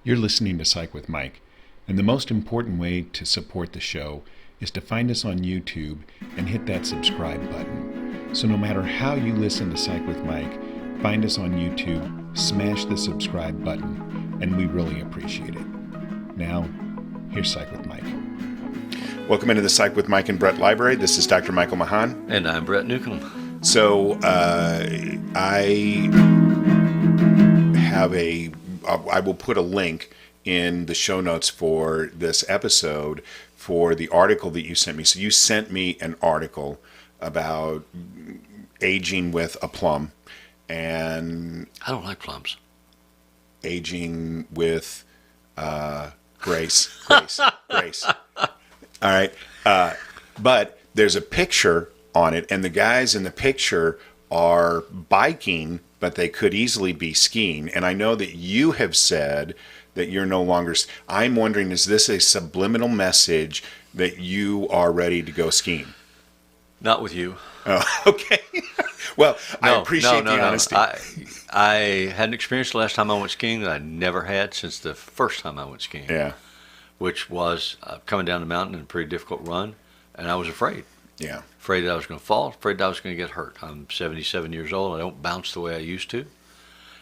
You're listening to Psych with Mike, and the most important way to support the show is to find us on YouTube and hit that subscribe button. So no matter how you listen to Psych with Mike, find us on YouTube, smash the subscribe button, and we really appreciate it. Now, here's Psych with Mike. Welcome into the Psych with Mike and Brett Library. This is Dr. Michael Mahan. And I'm Brett Newcomb. So I will put a link in the show notes for this episode for the article that you sent me. So you sent me an article about aging with a plum, and I don't like plums. Aging with grace. All right. But there's a picture on it, and the guys in the picture are biking, but they could easily be skiing. And I know that you have said that you're no longer... I'm wondering, is this a subliminal message that you are ready to go skiing? Not with you. Oh, okay. Well, I appreciate the honesty. I had an experience the last time I went skiing that I never had since the first time I went skiing. Yeah. Which was coming down the mountain in a pretty difficult run, and I was afraid. Yeah. Afraid that I was going to fall, afraid that I was going to get hurt. I'm 77 years old. I don't bounce the way I used to.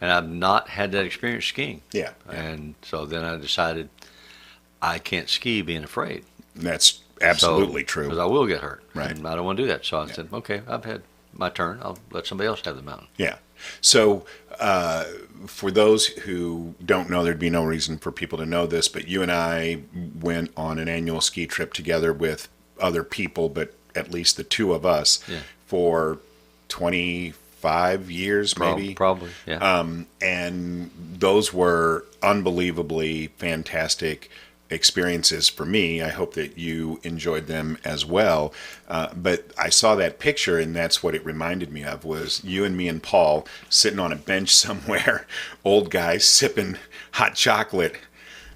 And I've not had that experience skiing. Yeah. And so then I decided I can't ski being afraid. That's absolutely true. Because I will get hurt. Right. And I don't want to do that. So I said, okay, I've had my turn. I'll let somebody else have the mountain. Yeah. So for those who don't know, there'd be no reason for people to know this, but you and I went on an annual ski trip together with other people, but at least the two of us, for 25 years, maybe. Probably, yeah. And those were unbelievably fantastic experiences for me. I hope that you enjoyed them as well. But I saw that picture, and that's what it reminded me of, was you and me and Paul sitting on a bench somewhere, old guys sipping hot chocolate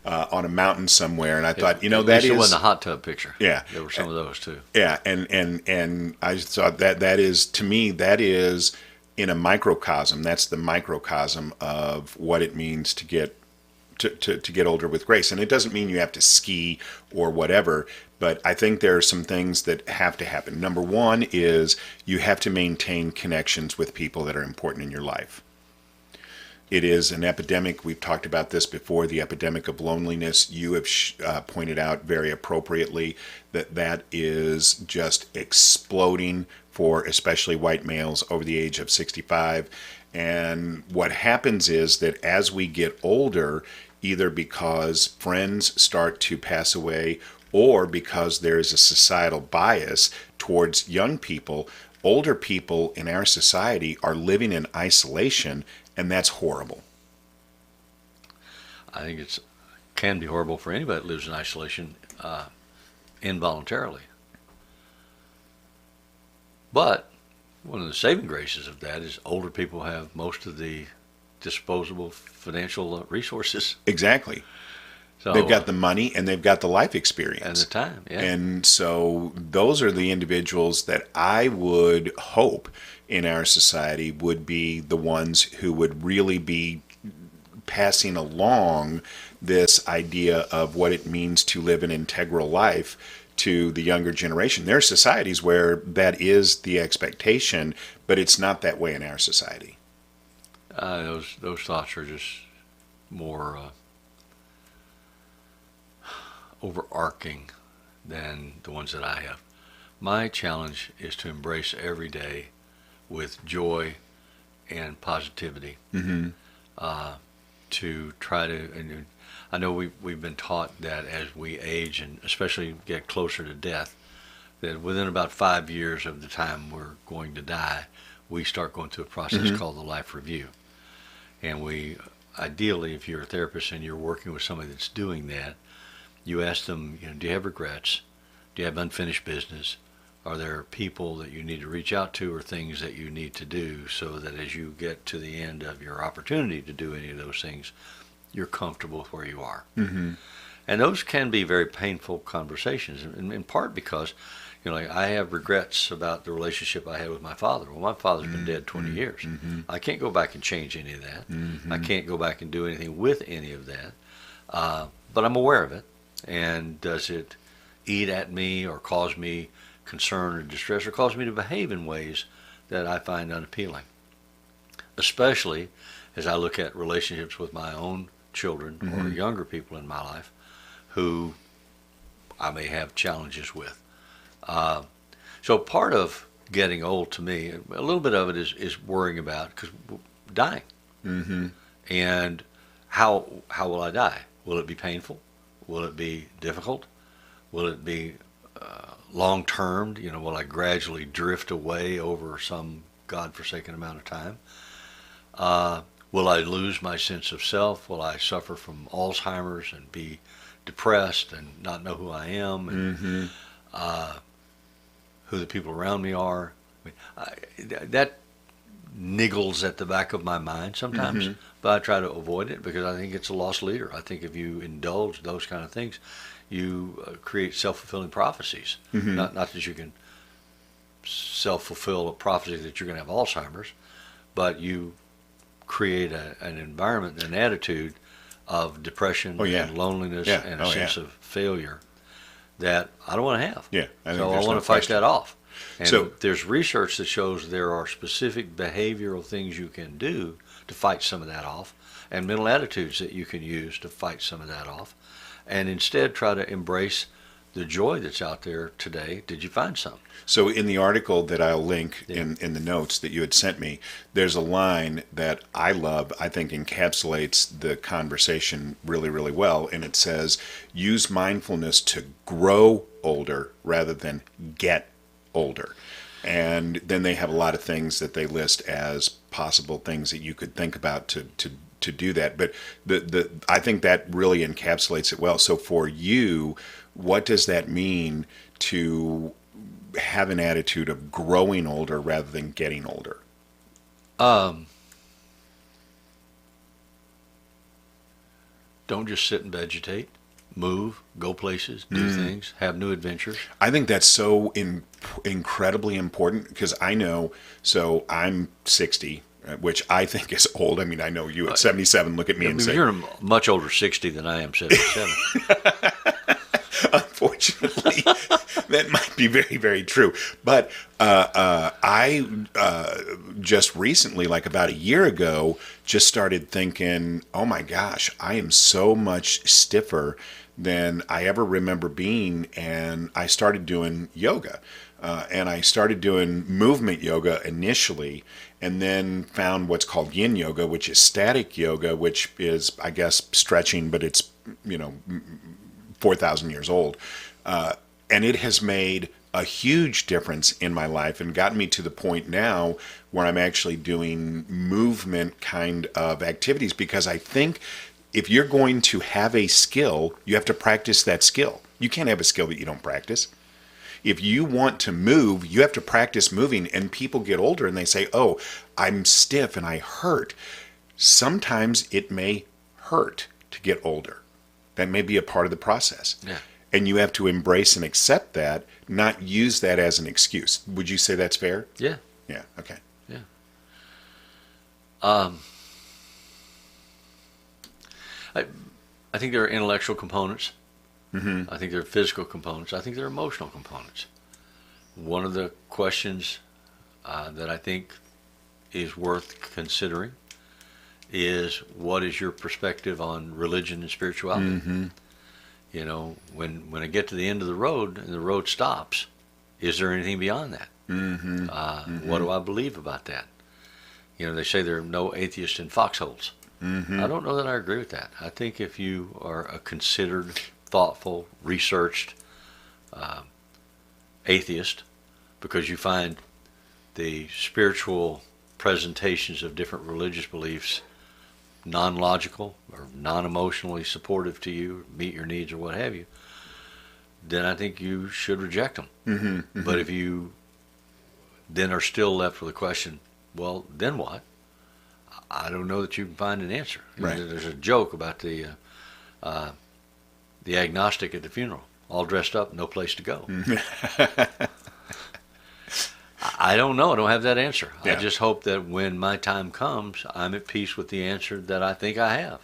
on a mountain somewhere. And I thought, that is... It wasn't a hot tub picture. Yeah. There were some of those, too. Yeah, and I thought that is, to me, that is in a microcosm. That's the microcosm of what it means to get older with grace. And it doesn't mean you have to ski or whatever, but I think there are some things that have to happen. Number one is you have to maintain connections with people that are important in your life. It is an epidemic. We've talked about this before, the epidemic of loneliness. You have pointed out very appropriately that is just exploding for especially white males over the age of 65. And what happens is that as we get older, either because friends start to pass away or because there is a societal bias towards young people, older people in our society are living in isolation, and that's horrible. I think it can be horrible for anybody that lives in isolation involuntarily. But one of the saving graces of that is older people have most of the disposable financial resources. Exactly. So, they've got the money and they've got the life experience. And the time, yeah. And so those are the individuals that I would hope in our society would be the ones who would really be passing along this idea of what it means to live an integral life to the younger generation. There are societies where that is the expectation, but it's not that way in our society. Those thoughts are just more overarching than the ones that I have. My challenge is to embrace every day with joy and positivity. Mm-hmm. To try to, and I know we've been taught that as we age and especially get closer to death, that within about 5 years of the time we're going to die, we start going through a process called the life review. And we, ideally, if you're a therapist and you're working with somebody that's doing that, you ask them, do you have regrets? Do you have unfinished business? Are there people that you need to reach out to or things that you need to do so that as you get to the end of your opportunity to do any of those things, you're comfortable with where you are? Mm-hmm. And those can be very painful conversations, in part because, like I have regrets about the relationship I had with my father. Well, my father's been dead 20 years. Mm-hmm. I can't go back and change any of that. Mm-hmm. I can't go back and do anything with any of that. But I'm aware of it. And does it eat at me or cause me concern or distress or cause me to behave in ways that I find unappealing? Especially as I look at relationships with my own children or younger people in my life who I may have challenges with. So part of getting old to me, a little bit of it is worrying about dying. And how will I die? Will it be painful? Will it be difficult? Will it be long-term? Will I gradually drift away over some godforsaken amount of time? Will I lose my sense of self? Will I suffer from Alzheimer's and be depressed and not know who I am and who the people around me are? That niggles at the back of my mind sometimes, but I try to avoid it because I think it's a lost leader. I think if you indulge those kind of things, you create self-fulfilling prophecies. Not that you can self-fulfill a prophecy that you're going to have Alzheimer's, but you create an environment, an attitude of depression and loneliness and a sense of failure that I don't want to have. So I want to fight that off. And there's research that shows there are specific behavioral things you can do to fight some of that off, and mental attitudes that you can use to fight some of that off, and instead try to embrace the joy that's out there today. Did you find some? So in the article that I'll link in the notes that you had sent me, there's a line that I love, I think encapsulates the conversation really, really well, and it says, use mindfulness to grow older rather than get older. And then they have a lot of things that they list as possible things that you could think about to do that. But I think that really encapsulates it well. So for you, what does that mean to have an attitude of growing older rather than getting older? Don't just sit and vegetate. Move, go places, do things, have new adventures. I think that's so incredibly important because I know, so I'm 60, which I think is old. I mean, I know you at 77 look at me and say... You're a much older 60 than I am 77. Unfortunately, that might be very, very true. But I just recently, like about a year ago, just started thinking, oh my gosh, I am so much stiffer than I ever remember being. And I started doing yoga. And I started doing movement yoga initially, and then found what's called yin yoga, which is static yoga, which is, I guess, stretching, but it's, 4,000 years old. And it has made a huge difference in my life and gotten me to the point now where I'm actually doing movement kind of activities, because I think if you're going to have a skill, you have to practice that skill. You can't have a skill that you don't practice. If you want to move, you have to practice moving, and people get older and they say, oh, I'm stiff and I hurt. Sometimes it may hurt to get older. That may be a part of the process. Yeah. And you have to embrace and accept that, not use that as an excuse. Would you say that's fair? Yeah. Yeah, okay. Yeah. I think there are intellectual components. I think there are physical components. I think there are emotional components. One of the questions that I think is worth considering is, what is your perspective on religion and spirituality? When I get to the end of the road and the road stops, is there anything beyond that? What do I believe about that? They say there are no atheists in foxholes. I don't know that I agree with that. I think if you are a considered, thoughtful, researched atheist, because you find the spiritual presentations of different religious beliefs non-logical or non-emotionally supportive to you, meet your needs or what have you, then I think you should reject them. But if you then are still left with a question, well, then what? I don't know that you can find an answer. Right. There's a joke about the agnostic at the funeral, all dressed up, no place to go. I don't know. I don't have that answer. Yeah. I just hope that when my time comes, I'm at peace with the answer that I think I have.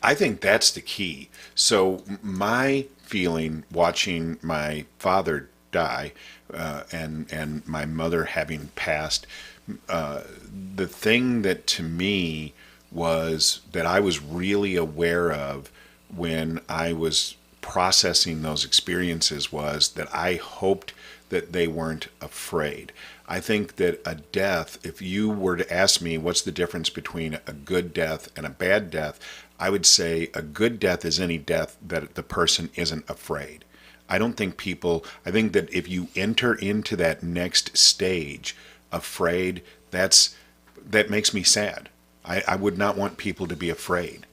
I think that's the key. So my feeling watching my father die, and my mother having passed, the thing that to me was that I was really aware of when I was processing those experiences was that I hoped that they weren't afraid. I think that a death, if you were to ask me what's the difference between a good death and a bad death, I would say a good death is any death that the person isn't afraid. I think that if you enter into that next stage afraid, that makes me sad. I would not want people to be afraid.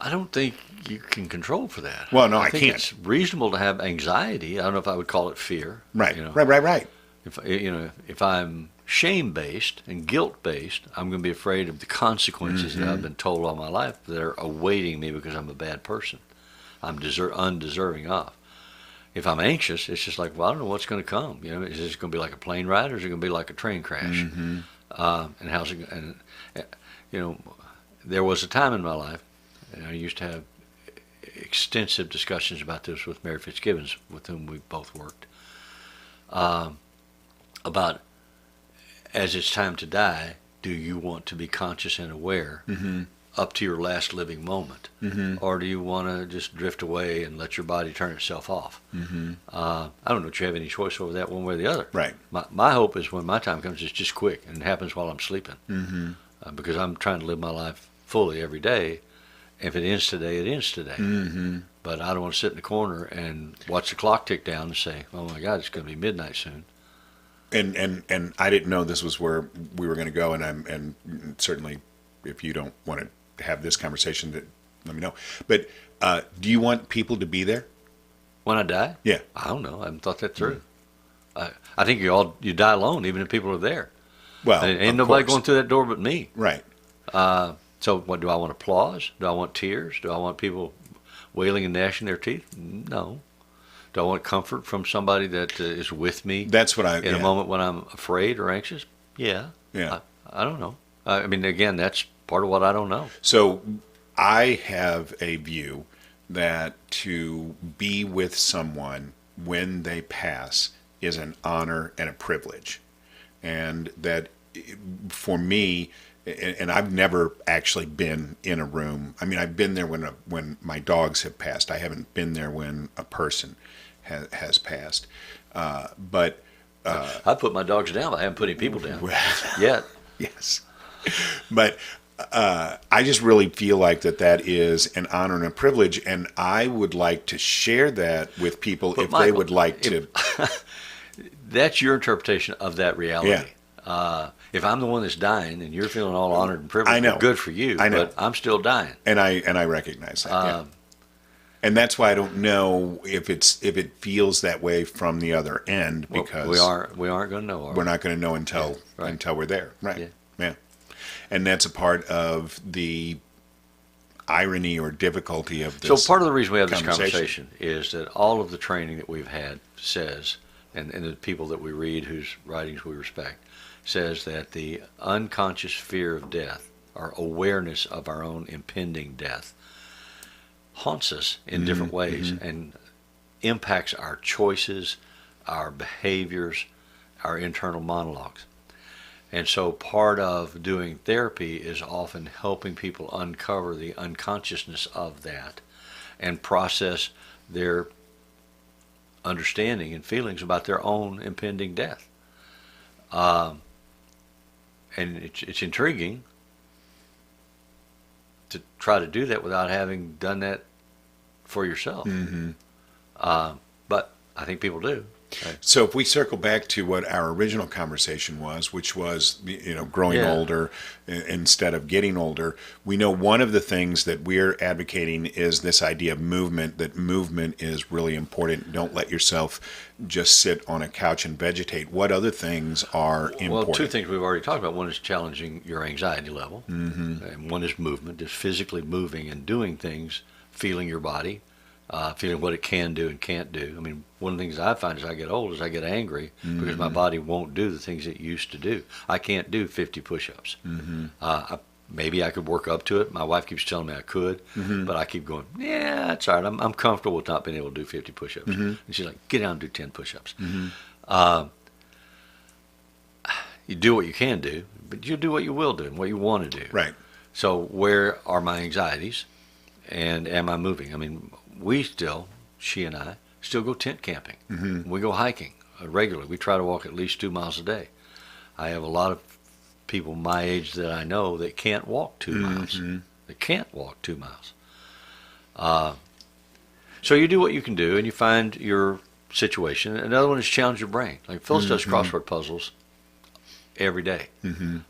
I don't think you can control for that. Well, no, I I think can't. it's reasonable to have anxiety. I don't know if I would call it fear. Right, You know, right. if I'm shame-based and guilt-based, I'm going to be afraid of the consequences that I've been told all my life that are awaiting me because I'm a bad person. I'm undeserving of. If I'm anxious, it's just like, well, I don't know what's going to come. Is this going to be like a plane ride, or is it going to be like a train crash? And how's it? And there was a time in my life, and I used to have extensive discussions about this with Mary Fitzgibbons, with whom we both worked, about as it's time to die, do you want to be conscious and aware up to your last living moment, or do you want to just drift away and let your body turn itself off? I don't know that you have any choice over that one way or the other. Right. My hope is when my time comes, it's just quick and it happens while I'm sleeping, because I'm trying to live my life fully every day. If it ends today, it ends today. But I don't want to sit in the corner and watch the clock tick down and say, oh my God, it's going to be midnight soon. And I didn't know this was where we were going to go, and certainly if you don't want to have this conversation, let me know. But do you want people to be there? When I die? Yeah. I don't know. I haven't thought that through. I think you die alone, even if people are there. Well, ain't nobody going through that door but me. Right. So what, do I want applause? Do I want tears? Do I want people wailing and gnashing their teeth? No. Do I want comfort from somebody that is with me? That's what in a moment when I'm afraid or anxious? Yeah. Yeah. I don't know. I mean, again, that's part of what I don't know. So I have a view that to be with someone when they pass is an honor and a privilege. And that for me, and I've never actually been in a room. I mean, I've been there when my dogs have passed. I haven't been there when a person has passed. But I put my dogs down, but I haven't put any people down yet. Yes. But I just really feel like that is an honor and a privilege, and I would like to share that with people if they would like to. That's your interpretation of that reality. Yeah. If I'm the one that's dying and you're feeling all honored and privileged, I know. well, good for you. I know. But I'm still dying. And I recognize that. Yeah. And that's why I don't know if it feels that way from the other end, because we aren't going to know. We're not going to know until we're there. Right. Yeah. And that's a part of the irony or difficulty of this. So part of the reason we have this conversation is that all of the training that we've had says, and the people that we read whose writings we respect, says that the unconscious fear of death, or awareness of our own impending death, haunts us in different ways and impacts our choices, our behaviors, our internal monologues. And so part of doing therapy is often helping people uncover the unconsciousness of that and process their understanding and feelings about their own impending death. And it's intriguing to try to do that without having done that for yourself. But I think people do. Right. So if we circle back to what our original conversation was, which was, growing older instead of getting older, we know one of the things that we're advocating is this idea of movement, that movement is really important. Don't let yourself just sit on a couch and vegetate. What other things are important? Well, two things we've already talked about. One is challenging your anxiety level, and one is movement, just physically moving and doing things, feeling your body, feeling what it can do and can't do. I mean, one of the things I find as I get old is I get angry because my body won't do the things it used to do. I can't do 50 push-ups. maybe I could work up to it. My wife keeps telling me I could, but I keep going, yeah, it's all right. I'm comfortable with not being able to do 50 push-ups. And she's like, get down and do 10 push-ups. You do what you can do, but you do what you will do and what you want to do. Right. So where are my anxieties, and am I moving? I mean, she and I, still go tent camping. We go hiking regularly. We try to walk at least 2 miles a day. I have a lot of people my age that I know that can't walk 2 miles. They can't walk 2 miles. So you do what you can do, and you find your situation. Another one is challenge your brain. Like Phyllis does crossword puzzles every day.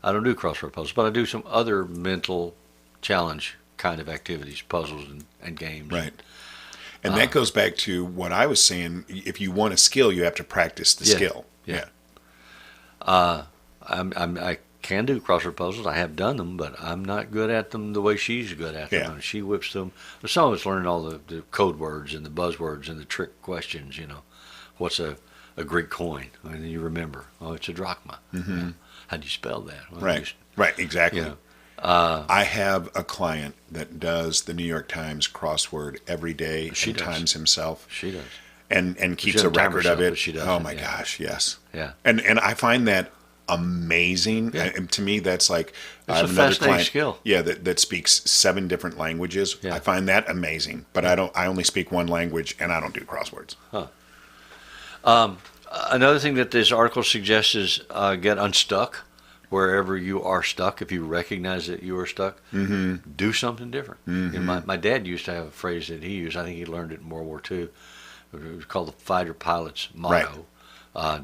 I don't do crossword puzzles, but I do some other mental challenge kind of activities, puzzles and games. Right. And that goes back to what I was saying. If you want a skill, you have to practice the skill. Yeah. I can do crossword puzzles. I have done them, but I'm not good at them the way she's good at them. Yeah. She whips them. Some of us learning all the code words and the buzzwords and the trick questions. What's a Greek coin? And you remember, it's a drachma. How do you spell that? Well, Right, exactly. You know, I have a client that does the New York Times crossword every day and times himself. She does. And keeps a record of it. She does. Oh my gosh, yes. Yeah. And I find that amazing. Yeah. And to me, that's like I It's have a another fascinating client, skill. yeah, that speaks 7 different languages. Yeah. I find that amazing. But I only speak one language, and I don't do crosswords. Another thing that this article suggests is get unstuck wherever you are stuck. If you recognize that you are stuck, do something different. My dad used to have a phrase that he used. I think he learned it in World War II. It was called the fighter pilot's motto.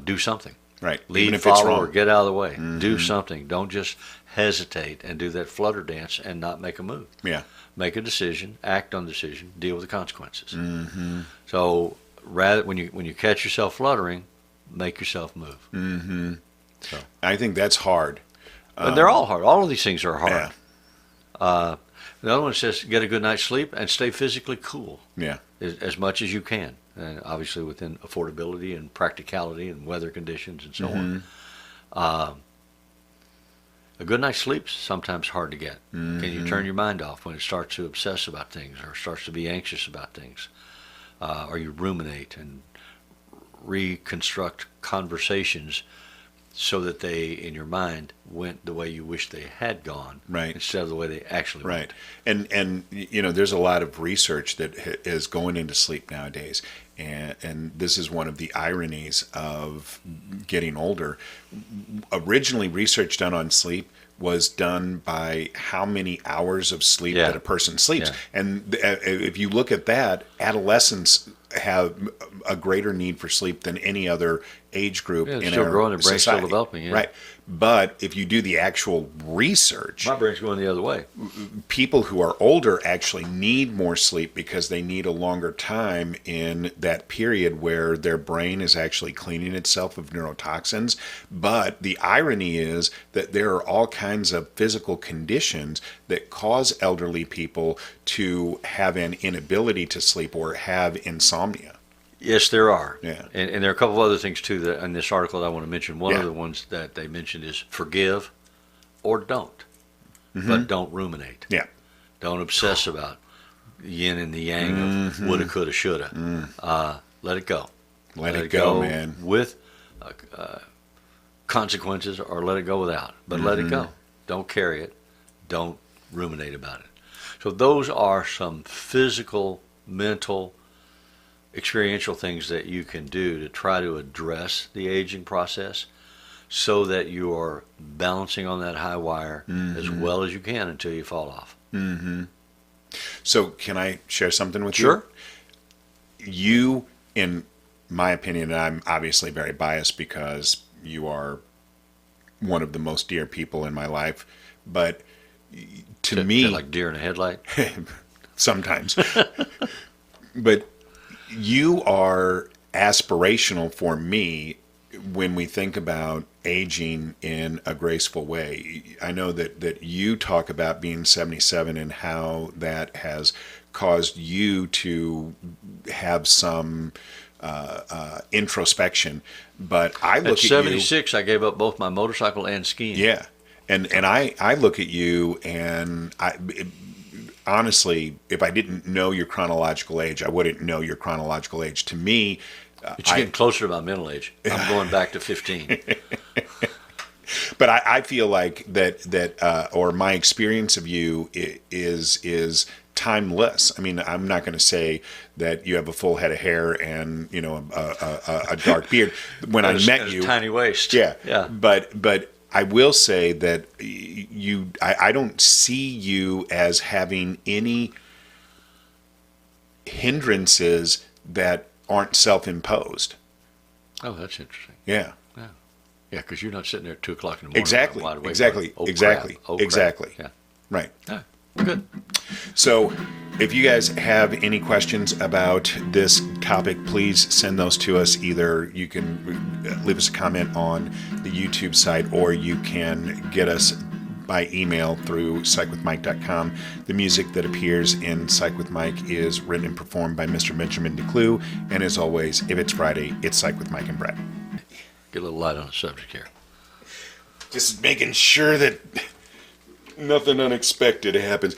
Do something. Right. Lead, Even if it's follow, wrong. or get out of the way. Do something. Don't just hesitate and do that flutter dance and not make a move. Yeah. Make a decision, act on the decision, deal with the consequences. So rather, when you catch yourself fluttering, make yourself move. So. I think that's hard. But they're all hard. All of these things are hard. Yeah. The other one says get a good night's sleep and stay physically cool Yeah. as much as you can. And obviously within affordability and practicality and weather conditions and so on. A good night's sleep's sometimes hard to get. Can you turn your mind off when it starts to obsess about things or starts to be anxious about things? Or you ruminate and reconstruct conversations so that they, in your mind, went the way you wish they had gone, right, instead of the way they actually went. And there's a lot of research that is going into sleep nowadays, and this is one of the ironies of getting older. Originally, research done on sleep was done by how many hours of sleep that a person sleeps. And if you look at that, adolescents have a greater need for sleep than any other age group in still our growing, their brain's society. still developing. Right. But if you do the actual research, my brain's going the other way. People who are older actually need more sleep because they need a longer time in that period where their brain is actually cleaning itself of neurotoxins. But the irony is that there are all kinds of physical conditions that cause elderly people to have an inability to sleep or have insomnia. Yes, there are. Yeah. And there are a couple of other things, too, that in this article that I want to mention. One of the ones that they mentioned is forgive or don't, but don't ruminate. Yeah. Don't obsess about yin and the yang of woulda, coulda, shoulda. Let it go. Let it go, man. With consequences, or let it go without. But let it go. Don't carry it. Don't ruminate about it. So those are some physical, mental, experiential things that you can do to try to address the aging process so that you are balancing on that high wire as well as you can until you fall off. So can I share something with you? Sure. You, in my opinion, and I'm obviously very biased because you are one of the most dear people in my life, but to me... like deer in a headlight? Sometimes. But you are aspirational for me when we think about aging in a graceful way. I know that you talk about being 77 and how that has caused you to have some introspection. But I look at 76, I gave up both my motorcycle and skiing. Yeah. And I look at you, and honestly, if I didn't know your chronological age, I wouldn't know your chronological age. To me, But you're getting closer to my mental age. I'm going back to 15. but I feel like that or my experience of you is timeless. I mean, I'm not going to say that you have a full head of hair and a dark beard. When I met you, tiny waist. yeah, Yeah. But I will say that I don't see you as having any hindrances that aren't self-imposed. Oh, that's interesting. Yeah. Yeah. Yeah, because you're not sitting there at 2 o'clock in the morning. Exactly. Wide awake Exactly. going, "Oh, Exactly. crap. Oh, crap." Exactly. Yeah. Right. Yeah. Good. So, if you guys have any questions about this topic, please send those to us. Either you can leave us a comment on the YouTube site, or you can get us by email through psychwithmike.com. The music that appears in Psych with Mike is written and performed by Mr. Benjamin DeClue. And as always, if it's Friday, it's Psych with Mike and Brett. Get a little light on the subject here. Just making sure that nothing unexpected happens.